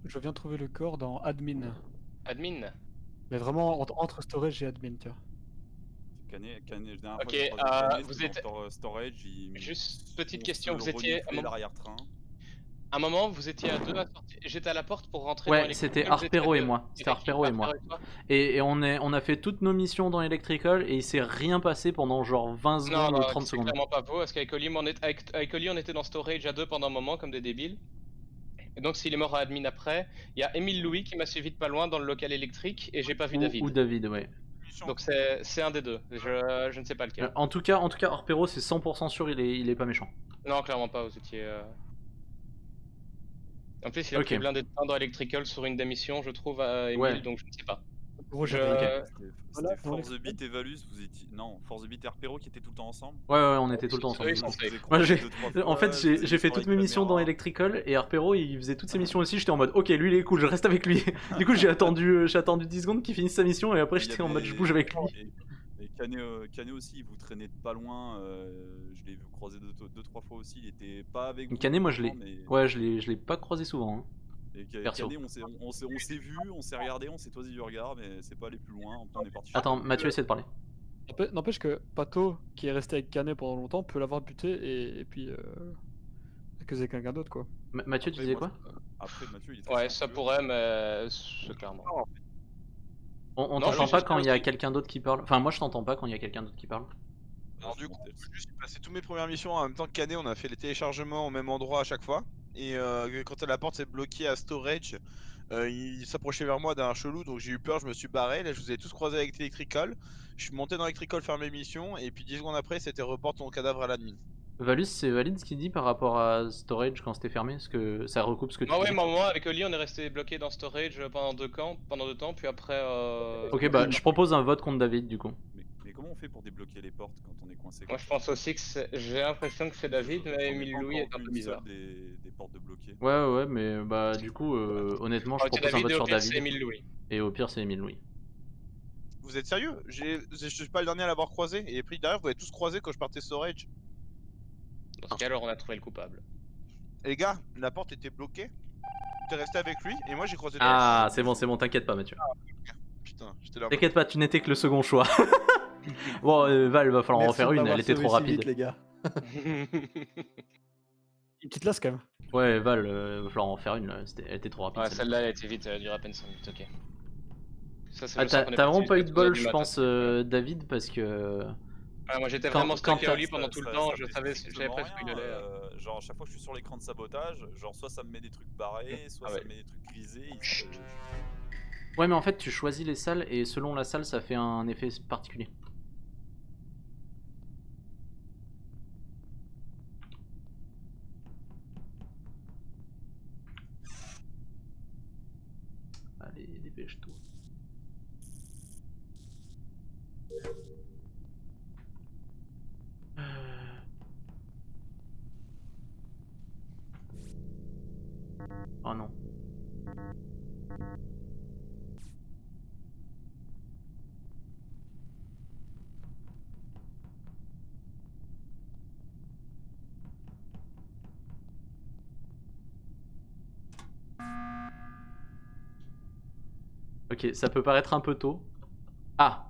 Je viens de trouver le corps dans admin. Admin? Mais vraiment entre storage et admin, tiens. Canet, la dernière Ok, fois que j'ai croisé Canet, vous c'était êtes- dans storage, il Juste petite on question, se vous étiez reniflait l'arrière-train. à un moment, vous étiez à deux à sortir. J'étais à la porte pour rentrer dans Ouais, Electrical. c'était vous étiez à Arpero et deux. moi. C'était Arpero et moi. Arpero et toi? Et on a fait toutes nos missions dans Electrical et il s'est rien passé pendant genre 20 Non, secondes non, ou 30 c'est secondes. clairement pas vous, parce qu'avec Oli, avec Oli, on était dans storage à deux pendant un moment, comme des débiles. Et donc, s'il est mort à admin après, il y a Émile Louis qui m'a suivi de pas loin dans le local électrique et j'ai pas vu David. Ou David, ouais. Donc, c'est un des deux. Je ne sais pas lequel. En tout cas, Arpero, c'est 100% sûr, il est pas méchant. Non, clairement pas, vous étiez. En plus, il a Ok. pris blindé de temps dans Electrical sur une des missions, je trouve, à Emile, Ouais. donc je ne sais pas. Gros, Je- j'avais. C'était Voilà, dans Force the les- Beat et Valus, vous étiez. Non, Force the Beat et Arpero qui étaient tout le temps ensemble. Ouais, on était tout le temps ensemble. Eux, ils sont Je vous ai safe. Moi, croisé j'ai- 2-3 En fait, fois, je vous ai j'ai vu fait sur toutes les mes missions dans caméras. Electrical et Arpero il faisait toutes ses missions aussi. J'étais en mode ok, lui il est cool, je reste avec lui. Du coup, j'ai attendu 10 secondes qu'il finisse sa mission et après Il y j'étais en mode je avait- bouge avec lui. Et Canet aussi, il vous traînait de pas loin. Je l'ai vu croiser 2-3 fois aussi. Il était pas avec vous. Canet, moi je l'ai. tout le temps, mais- Ouais, je l'ai pas croisé souvent. Hein. Et Perso. Canet, on s'est vu, on s'est regardé, on s'est toisi du regard, mais c'est pas allé plus loin. On est parti. Attends, Mathieu essaie de parler. N'empêche que Pato, qui est resté avec Canet pendant longtemps, peut l'avoir buté et puis accuser quelqu'un d'autre, quoi. Mathieu, tu Après, disais moi, quoi? Après, Mathieu, il est très Ouais, ça chanceux. pourrait, mais c'est clairement. On Non, t'entend juste pas quand il y a aussi. quelqu'un d'autre qui parle. Enfin, moi je t'entends pas quand il y a quelqu'un d'autre qui parle. Alors je du vais coup, monter le- j'ai passé toutes mes premières missions en même temps que Canet, on a fait les téléchargements au même endroit à chaque fois. Et quand la porte s'est bloquée à storage, il s'approchait vers moi d'un chelou, donc j'ai eu peur, je me suis barré. Là, je vous ai tous croisés avec Electrical. Je suis monté dans Electrical faire mes missions, et puis 10 secondes après, c'était report ton cadavre à l'admin. Valus, c'est valide ce qu'il dit par rapport à Storage quand c'était fermé? Parce que ça recoupe ce que tu Ah ouais, disais. moi avec Oli, on est resté bloqué dans storage pendant deux temps, puis après. Ok, bah je propose un vote contre David du coup. Mais comment on fait pour débloquer les portes quand on est coincé Moi, comme je ça pense aussi que j'ai l'impression que c'est David, J'en mais ai Emile pas Louis est encore un vu peu une bizarre. seule des portes de bloquées. Ouais, mais bah du coup, honnêtement, je Ouais, c'est propose un David vote et au sur pire, c'est David. Emile Louis. Et au pire, c'est Emile Louis. Vous êtes sérieux? Je suis pas le dernier à l'avoir croisé, et puis derrière, vous avez tous croisé quand je partais storage. Dans ce cas, alors on a trouvé le coupable. Et les gars, la porte était bloquée. T'es resté avec lui, et moi j'ai croisé. Ah, c'est bon, t'inquiète pas, Mathieu. Putain, j'étais là. T'inquiète pas, tu n'étais que le second choix. Bon, Val, va falloir en Merci faire de une, m'avoir elle était sauvé trop si vite, rapide. les gars. Une petite lasse quand même. Ouais, Val, va falloir en faire une là, elle était trop rapide. Ouais, celle-là. celle-là, elle était vite, elle dure à peine 5 minutes, ok. Ça, Ah, je sens qu'on est t'as parti vraiment pas eu de jusqu'à bol, 2h du je matin. pense, David, parce que. Ouais, moi j'étais Quand- vraiment quand stuck t'as- à Oli pendant tout le Ça- temps, ça je fait savais, j'avais strictement presque où il rien, allait. genre à chaque fois que je suis sur l'écran de sabotage, genre soit ça me met des trucs barrés, soit Ah ça ouais. me met des trucs grisés. Ouais, mais en fait, tu choisis les salles et selon la salle, ça fait un effet particulier. Allez, dépêche-toi. Oh non. Ok, ça peut paraître un peu tôt. Ah,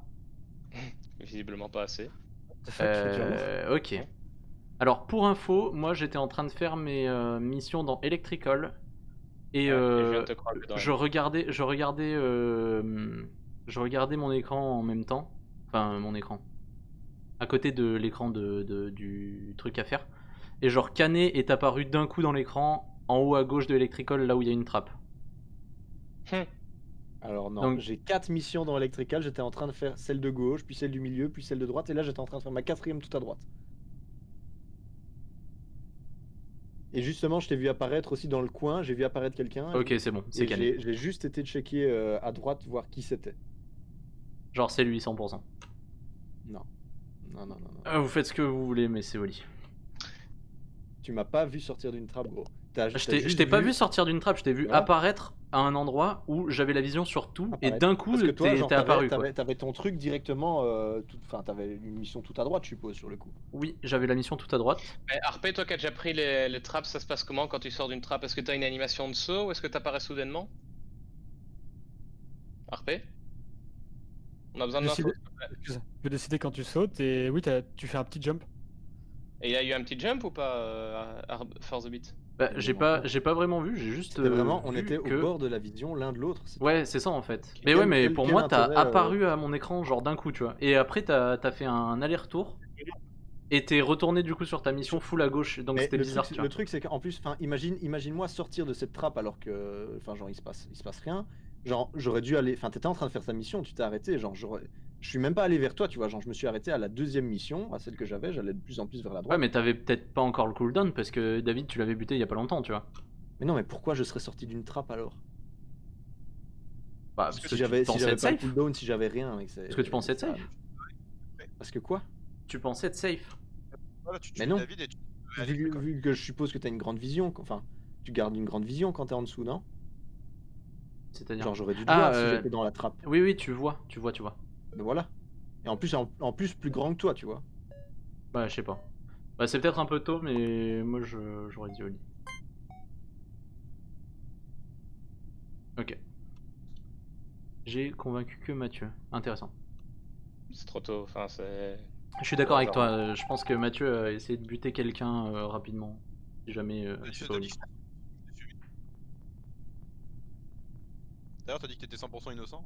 Visiblement pas assez. ok. Alors pour info, moi j'étais en train de faire mes missions dans Electrical et Ouais, et je viens de te croiser dans je regardais mon écran en même temps, enfin mon écran, à côté de l'écran du truc à faire. et genre Canet est apparu d'un coup dans l'écran en haut à gauche de Electrical, là où il y a une trappe. Alors non, Donc- j'ai 4 missions dans Electrical, j'étais en train de faire celle de gauche, puis celle du milieu, puis celle de droite, et là j'étais en train de faire ma 4ème tout à droite. Et justement, je t'ai vu apparaître aussi dans le coin, j'ai vu apparaître quelqu'un. Ok, c'est bon, c'est et Canet. j'ai juste été checker à droite, voir qui c'était. Genre c'est lui 100%. Non. Non. Vous faites ce que vous voulez, mais c'est Oli. Tu m'as pas vu sortir d'une trappe, gros. Je t'ai pas vu sortir d'une trappe, je t'ai vu Voilà. apparaître à un endroit où j'avais la vision sur tout, et Apparaître. d'un coup Parce que toi, genre, t'es apparu quoi. t'avais ton truc directement, enfin t'avais une mission tout à droite, je suppose, sur le coup. Oui, j'avais la mission tout à droite. Mais Harpé, toi qui as déjà pris les trappes, ça se passe comment quand tu sors d'une trappe? Est-ce que t'as une animation de saut ou est-ce que t'apparais soudainement? Harpé? On a besoin de l'info. Décider- Excuse, tu peux décider quand tu sautes et oui, tu fais un petit jump. Et il y a eu un petit jump ou pas, Force the Beat? Bah, Mais j'ai non. pas vraiment vu, j'ai juste C'était vraiment, on vu était que- au bord de la vision l'un de l'autre. c'était- Ouais, c'est ça en fait. Quel- Mais ouais, mais quel- pour quel moi, t'as intérêt, apparu à mon écran, genre d'un coup, tu vois. Et après, t'as fait un aller-retour. Et t'es retourné du coup sur ta mission full à gauche, donc Mais c'était bizarre, tu le vois. truc, c'est qu'en plus, enfin, imagine-moi sortir de cette trappe alors que, enfin, genre, il se passe rien. Genre, j'aurais dû aller, enfin, t'étais en train de faire ta mission, tu t'es arrêté, genre, je suis même pas allé vers toi, tu vois, genre, je me suis arrêté à la 2ème mission, à celle que j'avais, j'allais de plus en plus vers la Ouais, droite. mais t'avais peut-être pas encore le cooldown parce que David, tu l'avais buté il y a pas longtemps, tu vois. Mais non, mais pourquoi je serais sorti d'une trappe alors? Bah, Parce que parce que Si tu j'avais pensais être pas le safe. cooldown, si j'avais rien, mec, c'est. Parce que tu pensais être ça- safe. Parce que quoi? Tu pensais être safe. Voilà, tu Mais tues non. David et tu. Vu que je suppose que t'as une grande vision, enfin, tu gardes une grande vision quand t'es en dessous, non? C'est-à-dire. Genre, j'aurais dû te Ah, voir si j'étais dans la trappe. Oui, tu vois. Mais voilà. Et en plus, plus grand que toi, tu vois. Bah, je sais pas. Bah, c'est peut-être un peu tôt, mais moi j'aurais dit Oli. Ok. J'ai convaincu que Mathieu. Intéressant. C'est trop tôt, enfin c'est... Je suis d'accord avec Ouais, toi. Je pense que Mathieu a essayé de buter quelqu'un rapidement. Si jamais c'est pas Oli. D'ailleurs, t'as dit que t'étais 100% innocent.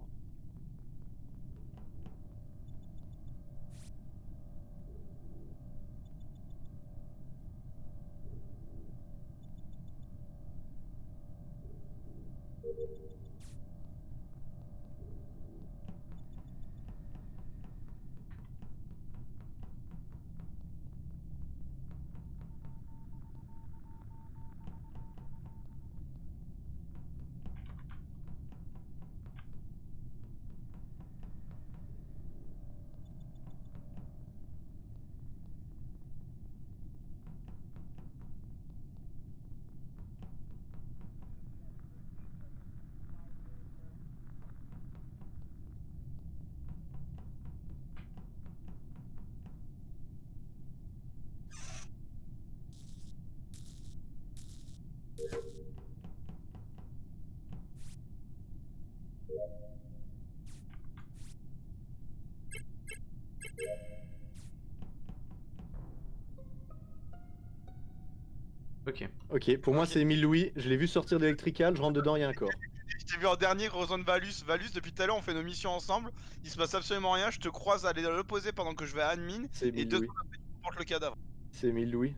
Ok. Ok, pour moi, c'est Émile Louis. Je l'ai vu sortir d'Electrical, je rentre dedans, il y a un corps. Je t'ai vu en dernier rejoindre Valus. Valus, depuis tout à l'heure, on fait nos missions ensemble. Il se passe absolument rien. Je te croise à l'opposé pendant que je vais à admin. C'est Et Émile 2 Louis. secondes après, tu portes le cadavre. C'est Émile Louis.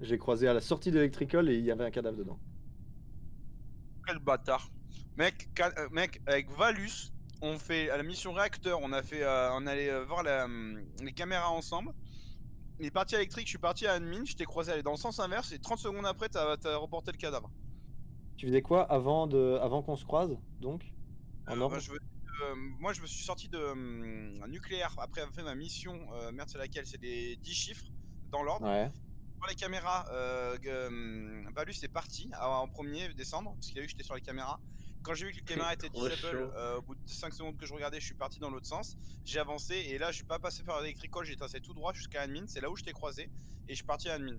J'ai croisé à la sortie d'Electrical et il y avait un cadavre dedans. Quel bâtard. Mec, mec, avec Valus, on fait à la mission réacteur. On allait voir les caméras ensemble. Il est parti à électrique, je suis parti à admin. Je t'ai croisé aller dans le sens inverse. Et 30 secondes après, t'as reporté le cadavre. Tu faisais quoi avant qu'on se croise, donc? En ordre? Moi, je me suis sorti de nucléaire après avoir fait ma mission. Merde, c'est laquelle? C'est des 10 chiffres dans l'ordre. Ouais. Sur les caméras, Valus est parti en premier descendre parce qu'il a vu que j'étais sur les caméras. Quand j'ai vu que les caméras étaient Trop disable, chaud. au bout de 5 secondes que je regardais, je suis parti dans l'autre sens. J'ai avancé et là, je suis pas passé par l'électrical, j'ai tracé tout droit jusqu'à admin. C'est là où je t'ai croisé et je suis parti à admin.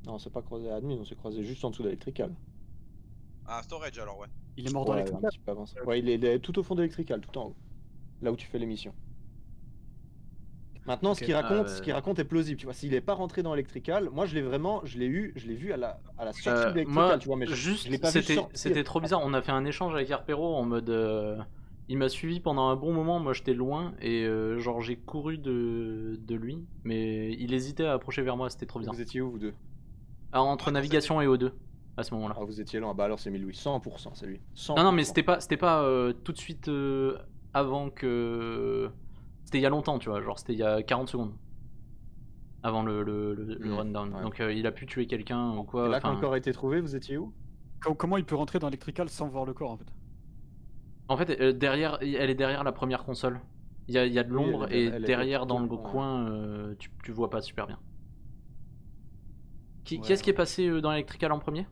Non, on s'est pas croisé à admin, on s'est croisé juste en dessous d'Electrical. Ah, storage alors, ouais. Il est mort dans Ouais, les un petit peu avancé. Ouais, il est tout au fond d'Electrical, tout en haut. Là où tu fais l'émission. Maintenant, Ok. ce qu'il raconte est plausible, tu vois. S'il est pas rentré dans Electrical, moi je l'ai vu à la sortie d'Electrical, Moi, tu vois, mais juste, je l'ai pas vu sortir. c'était trop bizarre. On a fait un échange avec Arpero en mode. Il m'a suivi pendant un bon moment, moi j'étais loin et genre j'ai couru de lui, mais il hésitait à approcher vers moi, c'était trop bizarre. Vous étiez où, vous deux? Ah, entre Attends, navigation et O2 à ce moment-là. Ah, vous étiez là. Bah alors c'est Louis, 100%, c'est lui. 100%. Non, non, mais c'était pas tout de suite avant que. C'était il y a longtemps, tu vois, genre c'était il y a 40 secondes. Avant le rundown. ouais. Donc il a pu tuer quelqu'un ou quoi. Et là, quand enfin, le corps a été trouvé, vous étiez où? Comment il peut rentrer dans Electrical sans voir le corps en fait? En fait, derrière, elle est derrière la première console. Il y a de Oui, l'ombre elle est- et elle est derrière dans le tout au fond, coin, tu vois pas super bien. Qui Ouais, est-ce qui est passé dans Electrical en premier?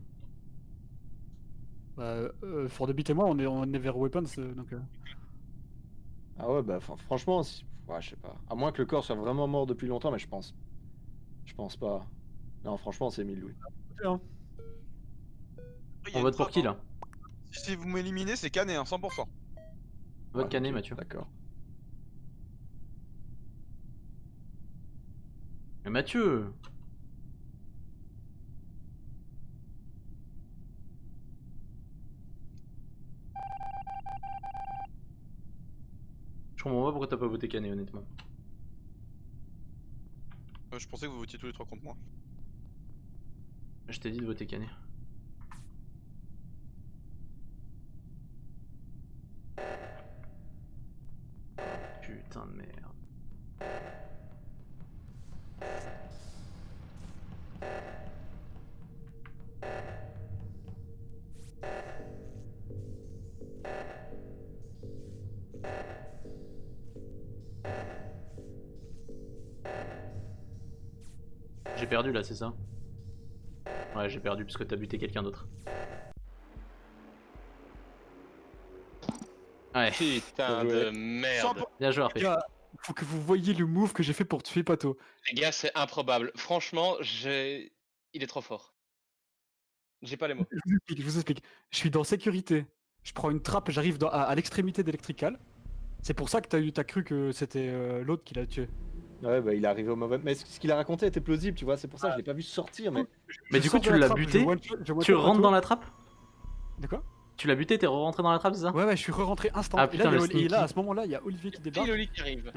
For the Beat et moi, on est vers Weapons, donc. Ah ouais, bah franchement, ouais, je sais pas. À moins que le corps soit vraiment mort depuis longtemps, mais je pense pas. Non, franchement, c'est Louis. Hein. Il y a On une vote pour trappe, qui hein. là? Si vous m'éliminez, c'est Canet, hein, 100%. Vote Ouais, Canet, ok, Mathieu. D'accord. Mais Mathieu! Je comprends pas pourquoi t'as pas voté Canet, honnêtement. Je pensais que vous votiez tous les trois contre moi. Je t'ai dit de voter Canet. Putain de merde. J'ai perdu là, c'est ça? Ouais, j'ai perdu parce que t'as buté quelqu'un d'autre. Ouais, Putain Bien joué. de merde. bien joué, RP. Les gars, faut que vous voyiez le move que j'ai fait pour tuer Pato. Les gars, c'est improbable. Franchement, il est trop fort. J'ai pas les mots. Je vous explique. Je suis dans sécurité. Je prends une trappe, j'arrive à l'extrémité d'Electrical. C'est pour ça que t'as cru que c'était l'autre qui l'a tué. Ouais, bah il est arrivé au mauvais. Mais ce qu'il a raconté était plausible, tu vois. C'est pour ça que je l'ai pas vu sortir. Mais Mais Je du coup, sors de tu la l'as trappe, buté? je one-shot Tu rentres Pato. dans la trappe? De quoi? Tu l'as buté, t'es re-rentré dans la trappe, c'est ça? Ouais, je suis re-rentré instant. Ah, et là, putain, il y a le Oli- et là, sneaky. à ce moment-là, il y a Olivier qui débarque. Pile Oli qui arrive.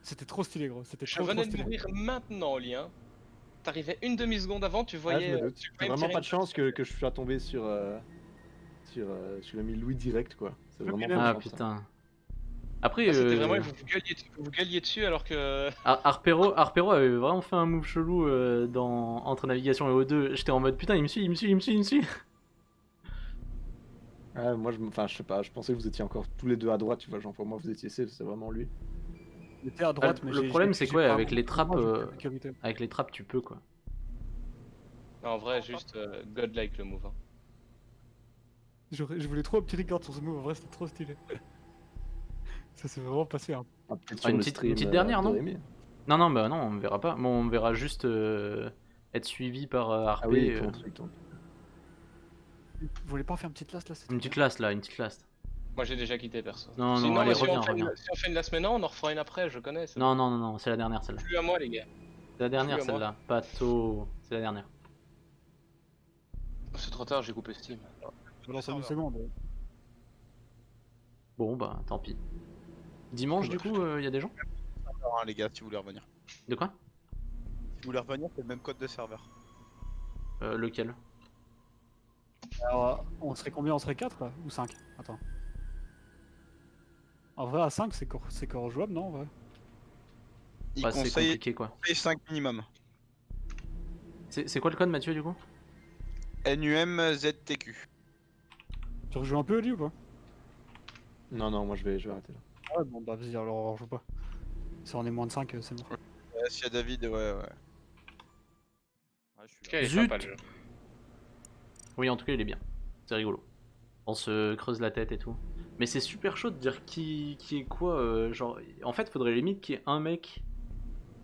C'était trop stylé, gros. C'était Je trop venais de stylé. mourir maintenant, Oli. Hein. T'arrivais une demi-seconde avant, tu ah, je voyais. me doute. tu T'as voyais me vraiment tirer pas de chance que je sois tombé sur le Louis direct, quoi. C'est vraiment Ah, pas de Ah chance, ça. putain. Après, Ah, c'était vraiment, vous vous gueuliez dessus alors que. Arpero avait vraiment fait un move chelou entre navigation et O2. J'étais en mode putain, il me suit, il me suit, il me suit, il me suit. Ouais, moi, enfin, je sais pas. Je pensais que vous étiez encore tous les deux à droite, tu vois. Genre pour moi, vous étiez c'est vraiment lui. Il était à droite, mais le j'ai- problème, j'ai- c'est j'ai quoi, pas avec un les bon trappes, moment, j'ai fait sécurité. Avec les trappes, tu peux quoi. Non, en vrai, juste godlike le move. Hein. Je voulais trop un petit record sur ce move, en vrai, c'était trop stylé. Ça s'est vraiment passé. Hein. Ah, peut-être Ah, sur une le petite- stream, une petite dernière, non Dorémy. Non, non, bah non, on me verra pas. Bon, on me verra juste être suivi par Harpé. Ah oui, il tourne. Vous voulez pas en faire une petite last là? Une petite last là, une petite last. Moi, j'ai déjà quitté perso. Non, non, Sinon, allez, si, reviens, on fait reviens. si on fait une last maintenant, on en refera une après, je connais. c'est Non, non, non, non, c'est la dernière celle-là. Plus à moi, les gars. C'est la dernière Plus à moi. celle-là. Pato. C'est la dernière. C'est trop tard, j'ai coupé Steam. Je lance en une seconde. Bon, bah tant pis. Dimanche, du coup, il y a des gens? Alors, hein, les gars, si vous voulez revenir. De quoi? Si vous voulez revenir, c'est le même code de serveur. Lequel? Alors, on serait combien? On serait 4 là? Ou 5? Attends. En vrai, à 5, c'est corps jouable, non? En vrai. Il Bah, c'est conseille compliqué quoi. 5 minimum. C'est quoi le code, Mathieu, du coup? NUMZTQ. Tu rejoues un peu, lui, ou pas? Non, non, moi je vais arrêter là. Ouais, bon, bah vas-y, alors on rejoue pas. Si on est moins de 5, c'est bon. S'il y a David, ouais. Ouais, je suis Ok, là. il est Zut. sympa le jeu. Oui, en tout cas, il est bien. C'est rigolo. On se creuse la tête et tout. Mais c'est super chaud de dire qui est quoi. Genre, en fait, faudrait limite qu'il y ait un mec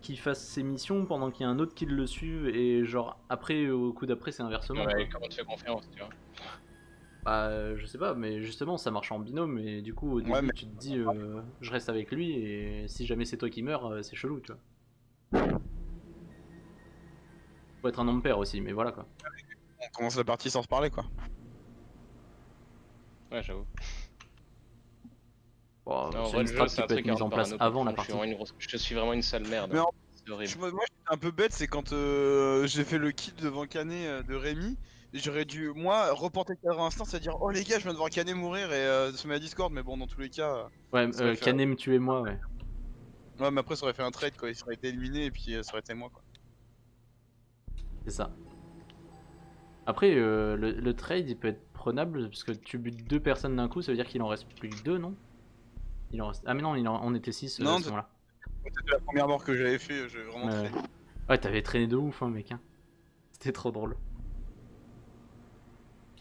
qui fasse ses missions pendant qu'il y a un autre qui le suive. Et genre, après, au coup d'après, c'est inversement. Ouais, quoi. comment tu fais confiance, tu vois. Bah, je sais pas, mais justement, ça marche en binôme. Et du coup, au début, mais- tu te dis, je reste avec lui. Et si jamais c'est toi qui meurs, c'est chelou, tu vois. Faut être un homme père aussi, mais voilà quoi. On commence la partie sans se parler, quoi. Ouais, j'avoue. Bon, Non, en c'est vrai, une le jeu, strat c'est qui un peut être truc à mise en rendre place parano, avant la je suis partie. je suis vraiment une sale merde. Mais C'est horrible. moi, j'étais un peu bête, c'est quand j'ai fait le kill devant Canet de Rémi. Et j'aurais dû, moi, reporter le cadre à instant, c'est-à-dire, oh les gars, je viens de voir Canet mourir et se mettre à Discord, mais bon, dans tous les cas, Ouais, ça aurait fait... Canet me tuer moi, ouais. Ouais, mais après, ça aurait fait un trade, quoi. Il serait été éliminé et puis ça aurait été moi, quoi. C'est ça. Après, le trade il peut être prenable parce que tu butes 2 personnes d'un coup, ça veut dire qu'il en reste plus que 2, non? Il en reste... Ah, mais non, on était 6 à Non, ce moment-là. c'était la première mort que j'avais fait, j'ai vraiment Ouais, traîné. ouais, t'avais traîné de ouf, hein, mec. Hein. C'était trop drôle.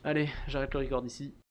Allez, j'arrête le record ici.